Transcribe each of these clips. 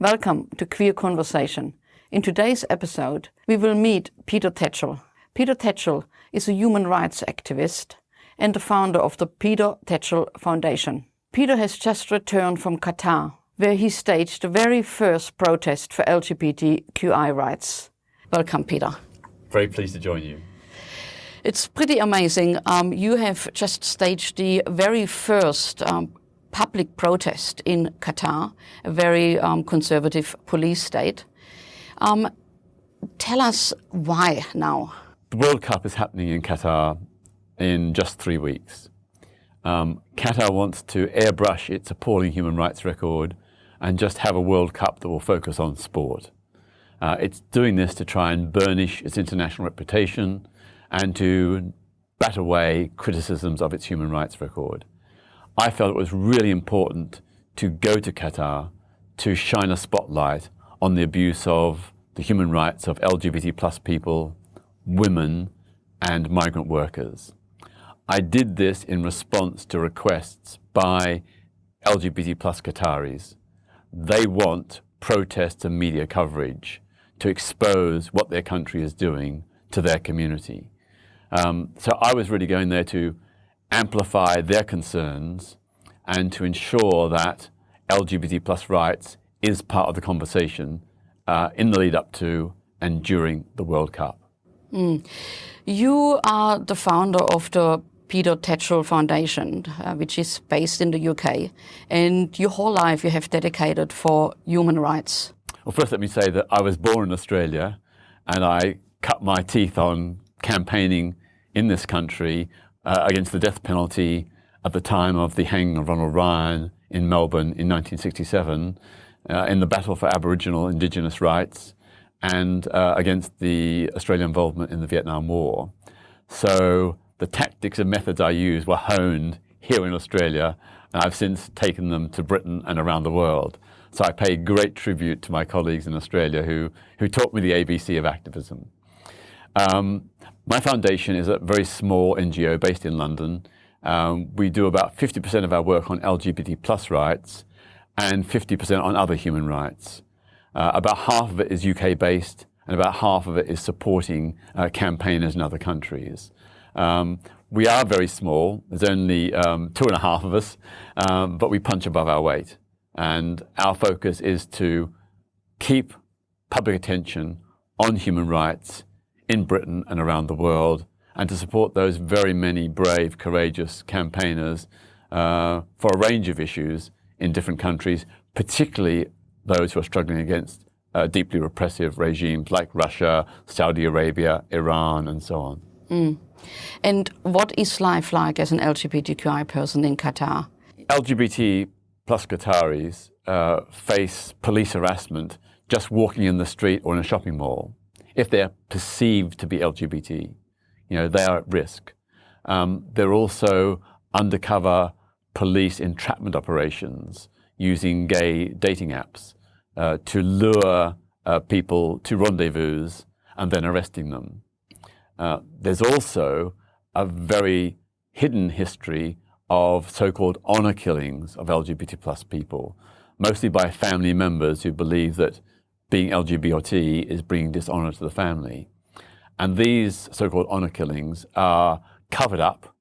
Welcome to Queer Conversation. In today's episode, we will meet Peter Tatchell. Peter Tatchell is a human rights activist and the founder of the Peter Tatchell Foundation. Peter has just returned from Qatar, where he staged the very first protest for LGBTQI rights. Welcome, Peter. Very pleased to join you. It's pretty amazing. You have just staged the very first public protest in Qatar, a very conservative police state. Tell us why now? The World Cup is happening in Qatar in just 3 weeks. Qatar wants to airbrush its appalling human rights record and just have a World Cup that will focus on sport. It's doing this to try and burnish its international reputation and to bat away criticisms of its human rights record. I felt it was really important to go to Qatar to shine a spotlight on the abuse of the human rights of LGBT plus people, women, and migrant workers. I did this in response to requests by LGBT plus Qataris. They want protests and media coverage to expose what their country is doing to their community. So I was really going there to amplify their concerns and to ensure that LGBT plus rights is part of the conversation in the lead up to and during the World Cup. You are the founder of the Peter Tatchell Foundation, which is based in the UK, and your whole life you have dedicated for human rights. Well, first let me say that I was born in Australia and I cut my teeth on campaigning in this country against the death penalty at the time of the hanging of Ronald Ryan in Melbourne in 1967, in the battle for Aboriginal Indigenous rights and against the Australian involvement in the Vietnam War. So the tactics and methods I used were honed here in Australia, and I've since taken them to Britain and around the world. So I pay great tribute to my colleagues in Australia who taught me the ABC of activism. My foundation is a very small NGO based in London. We do about 50% of our work on LGBT plus rights and 50% on other human rights. About half of it is UK based and about half of it is supporting campaigners in other countries. We are very small. There's only 2.5 of us, but we punch above our weight. And our focus is to keep public attention on human rights in Britain and around the world, and to support those very many brave, courageous campaigners for a range of issues in different countries, particularly those who are struggling against deeply repressive regimes like Russia, Saudi Arabia, Iran, and so on. And what is life like as an LGBTQI person in Qatar? LGBT plus Qataris face police harassment just walking in the street or in a shopping mall. If they're perceived to be LGBT, they are at risk. There are also undercover police entrapment operations using gay dating apps to lure people to rendezvous and then arresting them. There's also a very hidden history of so-called honor killings of LGBT plus people, mostly by family members who believe that being LGBT is bringing dishonor to the family. And these so-called honor killings are covered up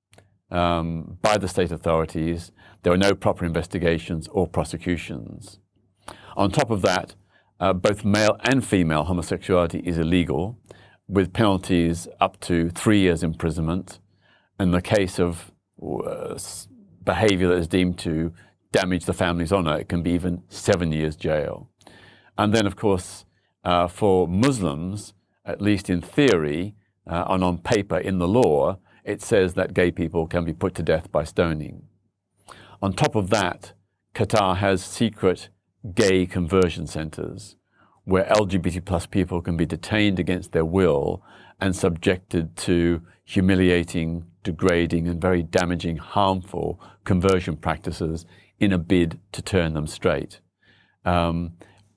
by the state authorities. There are no proper investigations or prosecutions. On top of that, both male and female homosexuality is illegal, with penalties up to 3 years imprisonment. In the case of behavior that is deemed to damage the family's honor, it can be even 7 years jail. And then, of course, for Muslims, at least in theory and on paper in the law, it says that gay people can be put to death by stoning. On top of that, Qatar has secret gay conversion centers where LGBT plus people can be detained against their will and subjected to humiliating, degrading, and very damaging, harmful conversion practices in a bid to turn them straight.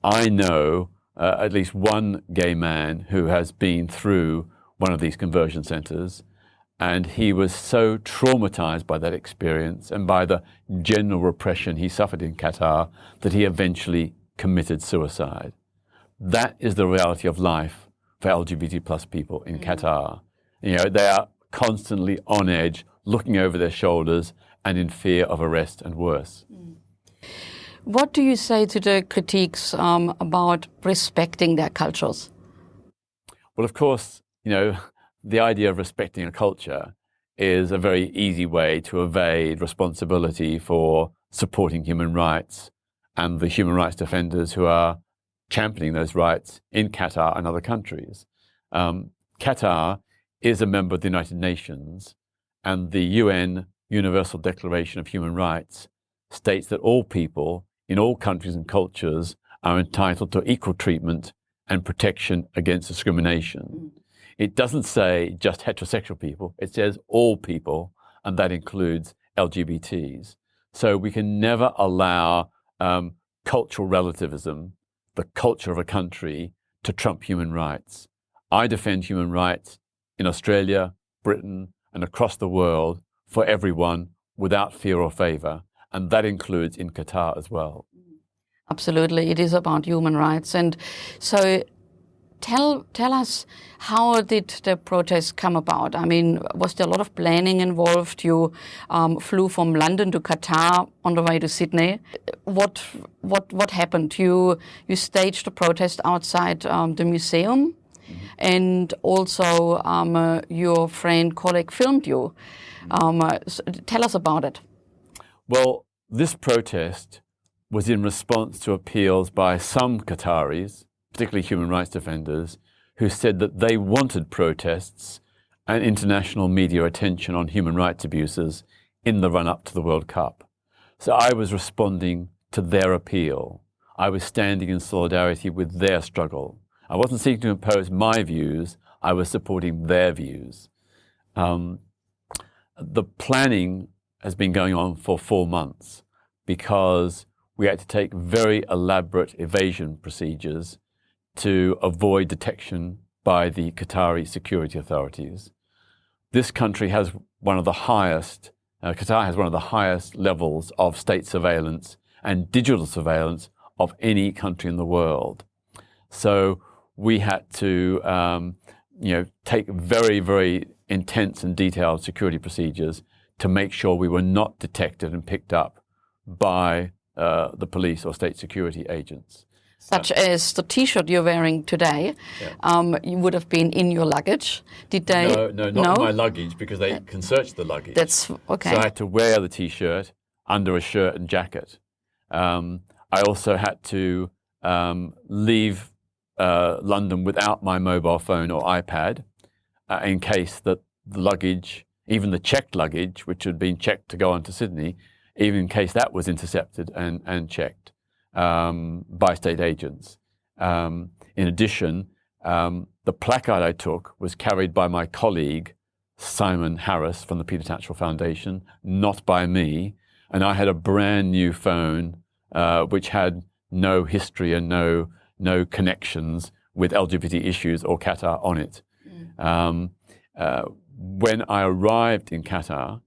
I know at least one gay man who has been through one of these conversion centers, and he was so traumatized by that experience and by the general repression he suffered in Qatar that he eventually committed suicide. That is the reality of life for LGBT plus people in Qatar. They are constantly on edge, looking over their shoulders and in fear of arrest and worse. What do you say to the critiques about respecting their cultures? Well, of course, the idea of respecting a culture is a very easy way to evade responsibility for supporting human rights and the human rights defenders who are championing those rights in Qatar and other countries. Qatar is a member of the United Nations, and the UN Universal Declaration of Human Rights states that all people in all countries and cultures are entitled to equal treatment and protection against discrimination. It doesn't say just heterosexual people, it says all people, and that includes LGBTs. So we can never allow cultural relativism, the culture of a country, to trump human rights. I defend human rights in Australia, Britain, and across the world for everyone without fear or favour, and that includes in Qatar as well. Absolutely, it is about human rights. And so tell us, how did the protest come about? I mean, was there a lot of planning involved? You flew from London to Qatar on the way to Sydney. What happened? You staged the protest outside the museum, and also your friend, colleague filmed you. Tell us about it. Well, this protest was in response to appeals by some Qataris, particularly human rights defenders, who said that they wanted protests and international media attention on human rights abuses in the run-up to the World Cup. So I was responding to their appeal. I was standing in solidarity with their struggle. I wasn't seeking to impose my views, I was supporting their views. The planning has been going on for 4 months because we had to take very elaborate evasion procedures to avoid detection by the Qatari security authorities. This country has one of the highest, Qatar has one of the highest levels of state surveillance and digital surveillance of any country in the world. So we had to take very, very intense and detailed security procedures to make sure we were not detected and picked up by the police or state security agents. Such as the T-shirt you're wearing today, you would have been in your luggage. Did they? No, not in my luggage, because they can search the luggage. That's okay. So I had to wear the T-shirt under a shirt and jacket. I also had to leave London without my mobile phone or iPad in case that the luggage, even the checked luggage, which had been checked to go on to Sydney, even in case that was intercepted and checked by state agents. In addition, the placard I took was carried by my colleague, Simon Harris from the Peter Tatchell Foundation, not by me. And I had a brand new phone which had no history and no connections with LGBT issues or Qatar on it. When I arrived in Qatar,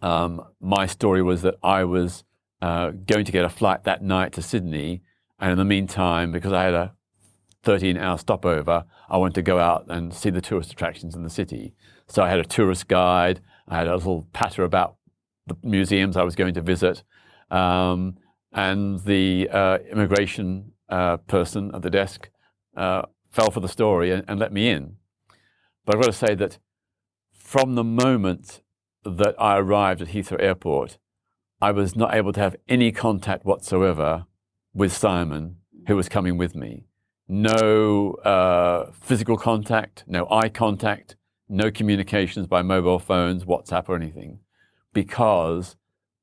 my story was that I was going to get a flight that night to Sydney, and in the meantime, because I had a 13-hour stopover, I wanted to go out and see the tourist attractions in the city. So I had a tourist guide, I had a little patter about the museums I was going to visit, and the immigration person at the desk fell for the story and let me in. But I've got to say that from the moment that I arrived at Heathrow Airport, I was not able to have any contact whatsoever with Simon, who was coming with me. No physical contact, no eye contact, no communications by mobile phones, WhatsApp or anything, because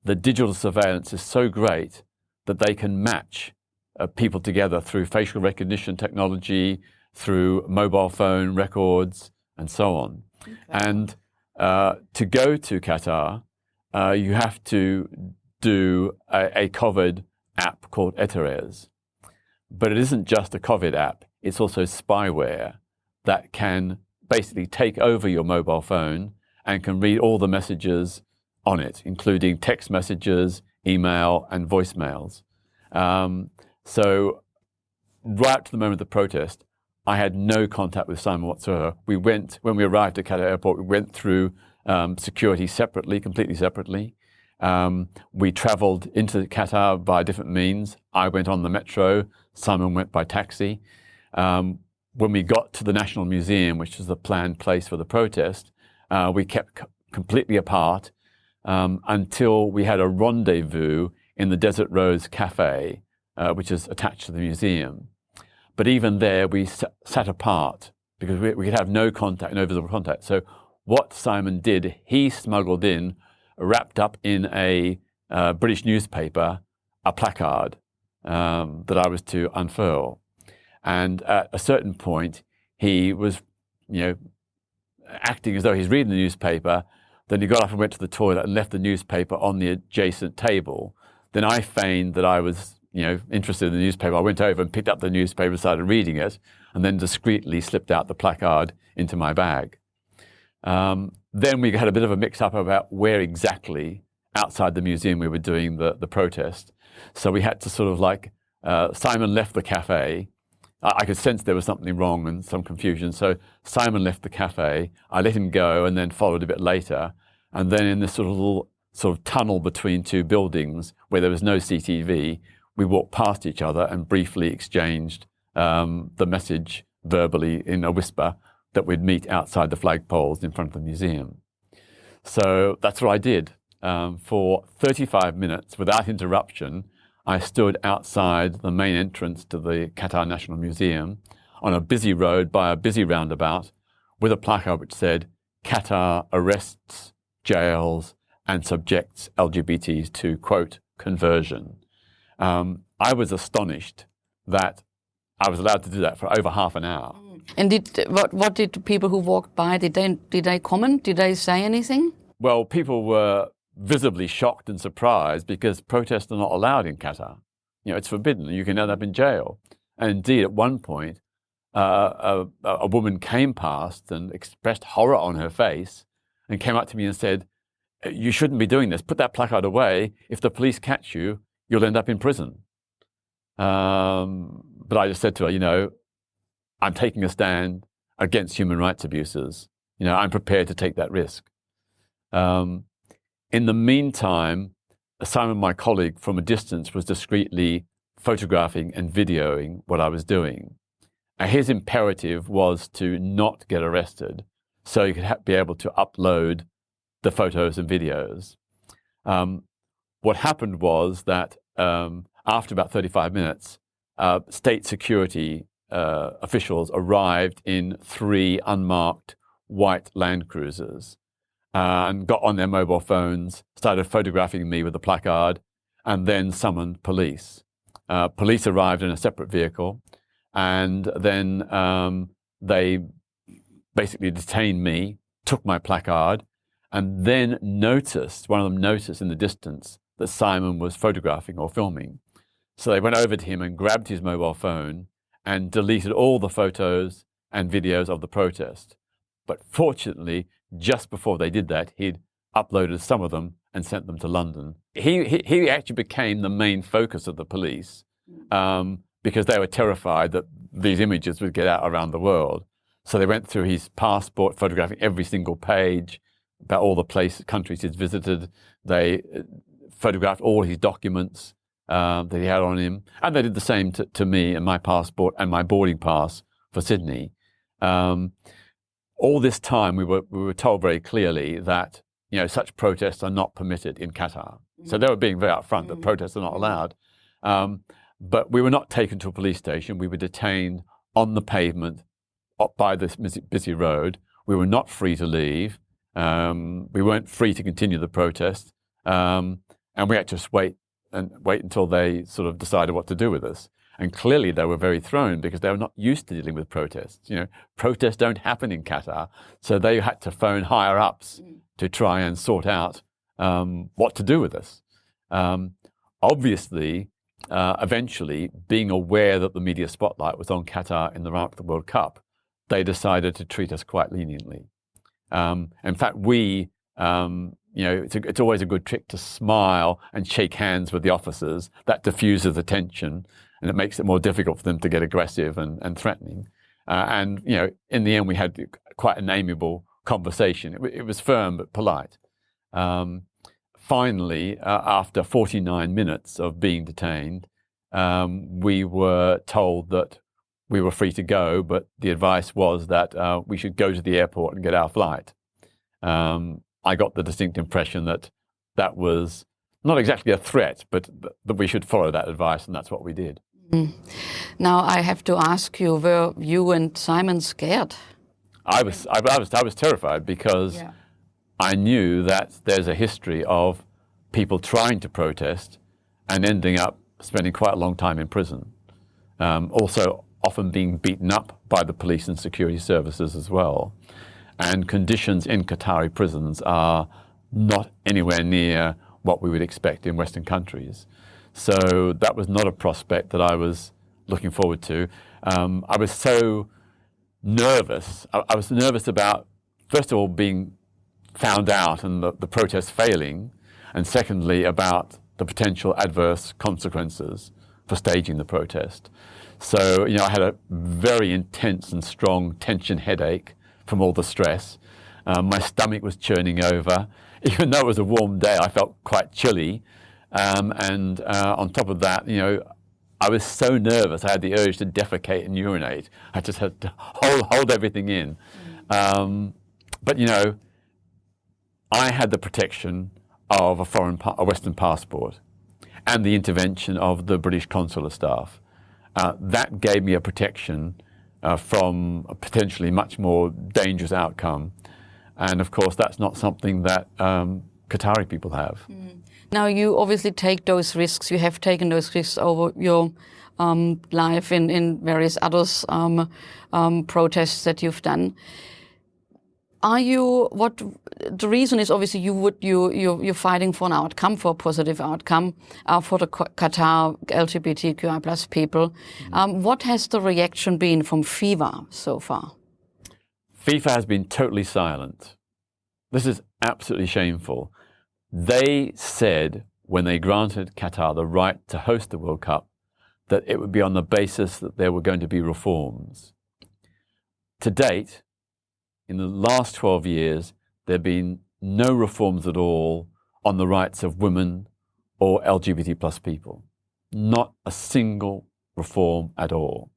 the digital surveillance is so great that they can match people together through facial recognition technology, through mobile phone records, and so on. Okay. And to go to Qatar, you have to do a COVID app called Eteres. But it isn't just a COVID app, it's also spyware that can basically take over your mobile phone and can read all the messages on it, including text messages, email, and voicemails. So right up to the moment of the protest, I had no contact with Simon whatsoever. When we arrived at Qatar airport, we went through security separately, completely separately. We travelled into Qatar by different means. I went on the metro, Simon went by taxi. When we got to the National Museum, which was the planned place for the protest, we kept completely apart until we had a rendezvous in the Desert Rose Cafe, which is attached to the museum. But even there, we sat apart because we could have no contact, no visible contact. So what Simon did, he smuggled in, wrapped up in a British newspaper, a placard that I was to unfurl. And at a certain point, he was, acting as though he's reading the newspaper. Then he got up and went to the toilet and left the newspaper on the adjacent table. Then I feigned that I was, interested in the newspaper. I went over and picked up the newspaper, started reading it, and then discreetly slipped out the placard into my bag. Then we had a bit of a mix-up about where exactly outside the museum we were doing the protest. So we had to sort of Simon left the cafe. I could sense there was something wrong and some confusion. So Simon left the cafe. I let him go and then followed a bit later. And then in this little tunnel between two buildings where there was no CCTV, we walked past each other and briefly exchanged the message verbally in a whisper that we'd meet outside the flagpoles in front of the museum. So that's what I did. For 35 minutes, without interruption, I stood outside the main entrance to the Qatar National Museum on a busy road by a busy roundabout with a placard which said, "Qatar arrests, jails, and subjects LGBTs to, quote, conversion." I was astonished that I was allowed to do that for over half an hour. And what did the people who walked by, did they comment? Did they say anything? Well, people were visibly shocked and surprised because protests are not allowed in Qatar. It's forbidden. You can end up in jail. And indeed, at one point, a woman came past and expressed horror on her face and came up to me and said, "You shouldn't be doing this. Put that placard away. If the police catch you, you'll end up in prison." But I just said to her, I'm taking a stand against human rights abuses. I'm prepared to take that risk. In the meantime, Simon, my colleague, from a distance was discreetly photographing and videoing what I was doing. His imperative was to not get arrested so he could be able to upload the photos and videos. What happened was that after about 35 minutes, state security officials arrived in 3 unmarked white Land Cruisers and got on their mobile phones, started photographing me with a placard, and then summoned police. Police arrived in a separate vehicle, and then they basically detained me, took my placard, and then one of them noticed in the distance that Simon was photographing or filming. So they went over to him and grabbed his mobile phone and deleted all the photos and videos of the protest. But fortunately, just before they did that, he'd uploaded some of them and sent them to London. He actually became the main focus of the police because they were terrified that these images would get out around the world. So they went through his passport, photographing every single page about all the countries he'd visited. They photographed all his documents that he had on him. And they did the same to me and my passport and my boarding pass for Sydney. All this time, we were told very clearly that such protests are not permitted in Qatar. So they were being very upfront that protests are not allowed. But we were not taken to a police station. We were detained on the pavement up by this busy road. We were not free to leave. We weren't free to continue the protest. And we had to just wait until they sort of decided what to do with us. And clearly they were very thrown because they were not used to dealing with protests. Protests don't happen in Qatar. So they had to phone higher ups to try and sort out what to do with us. Obviously, eventually, being aware that the media spotlight was on Qatar in the run-up to the World Cup, they decided to treat us quite leniently. In fact, it's always a good trick to smile and shake hands with the officers. That diffuses the tension. and it makes it more difficult for them to get aggressive and threatening. And in the end, we had quite an amiable conversation. It was firm but polite. Finally, after 49 minutes of being detained, we were told that we were free to go, but the advice was that we should go to the airport and get our flight. I got the distinct impression that that was not exactly a threat, but that we should follow that advice, and that's what we did. Now I have to ask you, were you and Simon scared? I was terrified because I knew that there's a history of people trying to protest and ending up spending quite a long time in prison. Also often being beaten up by the police and security services as well. And conditions in Qatari prisons are not anywhere near what we would expect in Western countries. So that was not a prospect that I was looking forward to. I was so nervous. I was nervous about, first of all, being found out and the protest failing, and secondly, about the potential adverse consequences for staging the protest. So, I had a very intense and strong tension headache from all the stress. My stomach was churning over. Even though it was a warm day, I felt quite chilly. And on top of that, I was so nervous, I had the urge to defecate and urinate. I just had to hold everything in. But, I had the protection of a Western passport and the intervention of the British consular staff. That gave me a protection from a potentially much more dangerous outcome. And of course, that's not something that Qatari people have. Now, you obviously take those risks. You have taken those risks over your life in various others protests that you've done. The reason is obviously you're fighting for an outcome, for a positive outcome, for the Qatar LGBTQIA plus people. What has the reaction been from FIFA so far? FIFA has been totally silent. This is absolutely shameful. They said when they granted Qatar the right to host the World Cup that it would be on the basis that there were going to be reforms. To date, in the last 12 years, there have been no reforms at all on the rights of women or LGBT plus people. Not a single reform at all.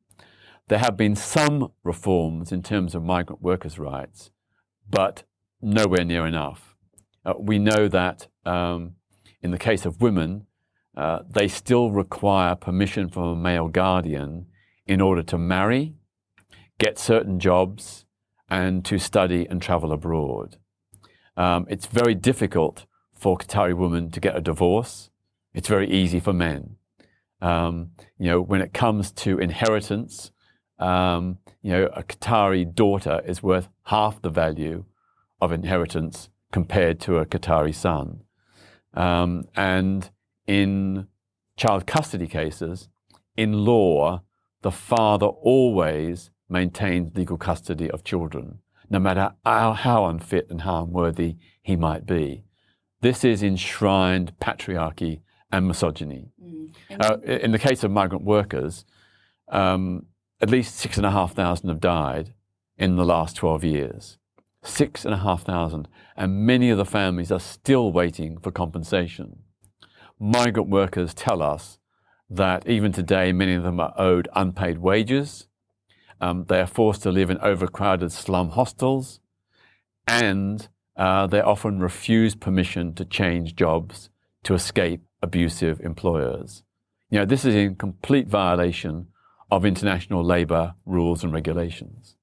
There have been some reforms in terms of migrant workers' rights, but nowhere near enough. We know that in the case of women, they still require permission from a male guardian in order to marry, get certain jobs, and to study and travel abroad. It's very difficult for Qatari women to get a divorce. It's very easy for men. When it comes to inheritance, a Qatari daughter is worth half the value of inheritance compared to a Qatari son. And in child custody cases, in law, the father always maintains legal custody of children, no matter how unfit and how unworthy he might be. This is enshrined patriarchy and misogyny. In the case of migrant workers, at least 6,500 have died in the last 12 years. 6,500, and many of the families are still waiting for compensation. Migrant workers tell us that even today, many of them are owed unpaid wages. They are forced to live in overcrowded slum hostels, and they often refuse permission to change jobs to escape abusive employers. This is in complete violation of international labour rules and regulations.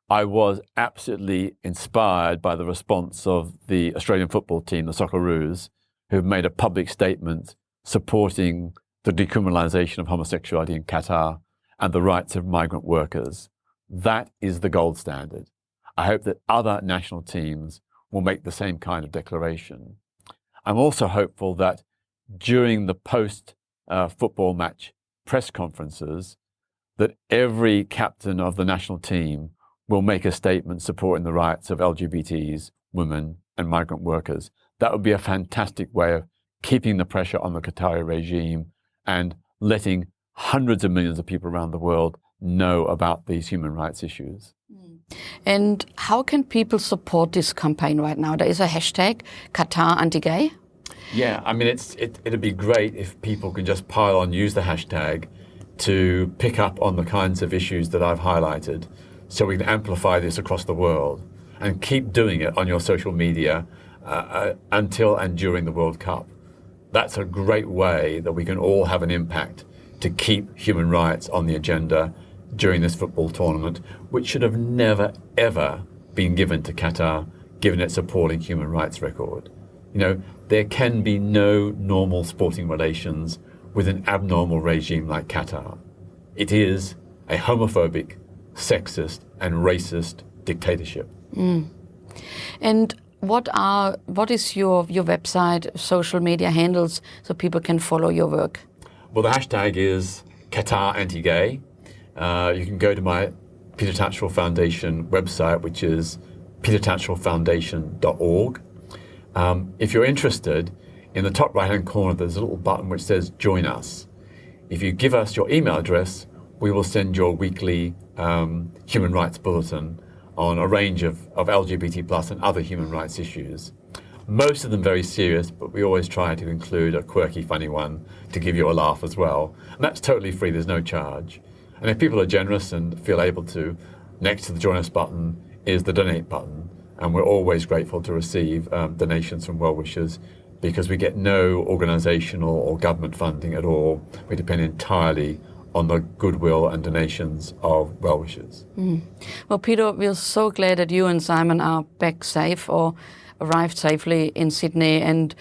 I was absolutely inspired by the response of the Australian football team, the Socceroos, who've made a public statement supporting the decriminalisation of homosexuality in Qatar and the rights of migrant workers. That is the gold standard. I hope that other national teams will make the same kind of declaration. I'm also hopeful that during the post-football match press conferences, that every captain of the national team will make a statement supporting the rights of LGBTs, women and migrant workers. That would be a fantastic way of keeping the pressure on the Qatari regime and letting hundreds of millions of people around the world know about these human rights issues. And how can people support this campaign right now? There is a hashtag, Qatar anti-gay. Yeah, I mean, it'd be great if people can just pile on, use the hashtag to pick up on the kinds of issues that I've highlighted, so we can amplify this across the world and keep doing it on your social media until and during the World Cup. That's a great way that we can all have an impact to keep human rights on the agenda during this football tournament, which should have never, ever been given to Qatar, given its appalling human rights record. You know, there can be no normal sporting relations with an abnormal regime like Qatar. It is a homophobic, sexist, and racist dictatorship. And what is your website, social media handles, so people can follow your work? Well, the hashtag is Qatar anti-gay. You can go to my Peter Tatchell Foundation website, which is petertatchellfoundation.org. If you're interested, in the top right-hand corner, there's a little button which says Join Us. If you give us your email address, we will send your weekly human rights bulletin on a range of LGBT plus and other human rights issues. Most of them very serious, but we always try to include a quirky, funny one to give you a laugh as well. And that's totally free, there's no charge. And if people are generous and feel able to, next to the Join Us button is the Donate button. And we're always grateful to receive donations from well-wishers, because we get no organizational or government funding at all. We depend entirely on the goodwill and donations of well-wishers. Well, Peter, we're so glad that you and Simon are back safe or arrived safely in Sydney. And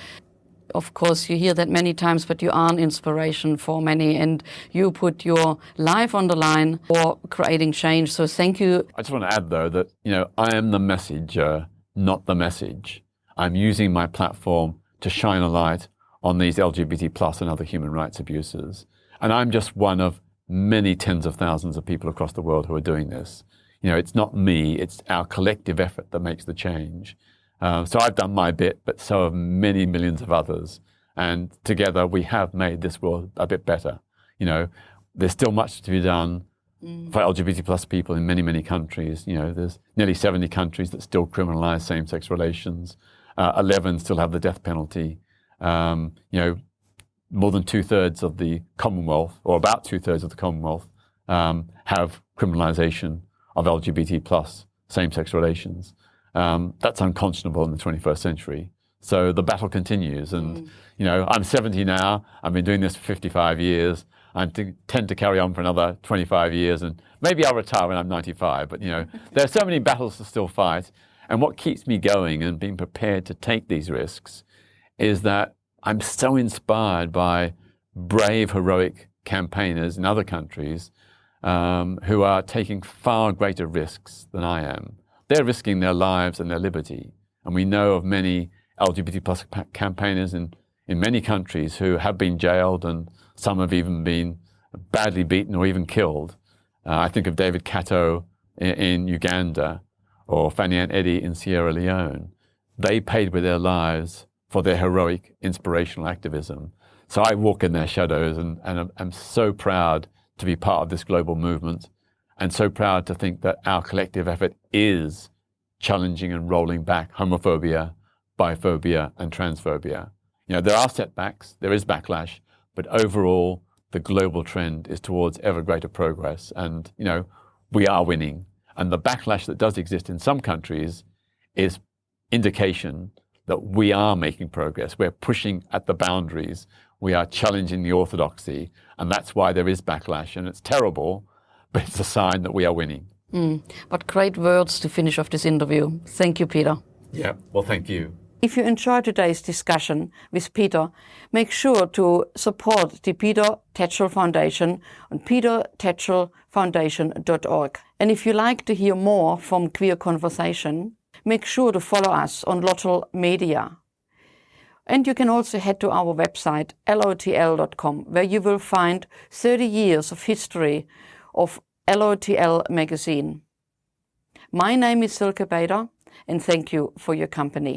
of course, you hear that many times, but you are an inspiration for many, and you put your life on the line for creating change. So thank you. I just want to add, though, that I am the messenger, not the message. I'm using my platform to shine a light on these LGBT plus and other human rights abuses. And I'm just one of many tens of thousands of people across the world who are doing this. It's not me, it's our collective effort that makes the change. So I've done my bit, but so have many millions of others. And together we have made this world a bit better. There's still much to be done for LGBT plus people in many, many countries. There's nearly 70 countries that still criminalize same-sex relations. 11 still have the death penalty. More than 2/3 of the Commonwealth, or about 2/3 of the Commonwealth, have criminalisation of LGBT plus same-sex relations. That's unconscionable in the 21st century. So the battle continues. And, I'm 70 now. I've been doing this for 55 years. I tend to carry on for another 25 years. And maybe I'll retire when I'm 95. But, there are so many battles to still fight. And what keeps me going and being prepared to take these risks is that I'm so inspired by brave, heroic campaigners in other countries who are taking far greater risks than I am. They're risking their lives and their liberty. And we know of many LGBT plus campaigners in many countries who have been jailed, and some have even been badly beaten or even killed. I think of David Kato in Uganda, or Fanny Ann Eddy in Sierra Leone. They paid with their lives for their heroic, inspirational activism. So I walk in their shadows, and I'm so proud to be part of this global movement, and so proud to think that our collective effort is challenging and rolling back homophobia, biphobia, and transphobia. There are setbacks, there is backlash, but overall, the global trend is towards ever greater progress. And, we are winning. And the backlash that does exist in some countries is indication that we are making progress. We're pushing at the boundaries. We are challenging the orthodoxy. And that's why there is backlash. And it's terrible, but it's a sign that we are winning. What great words to finish off this interview. Thank you, Peter. Yeah, well, thank you. If you enjoyed today's discussion with Peter, make sure to support the Peter Tatchell Foundation on petertatchellfoundation.org. And if you like to hear more from Queer Conversation, make sure to follow us on Lotl Media. And you can also head to our website, lotl.com, where you will find 30 years of history of LOTL magazine. My name is Silke Bader, and thank you for your company.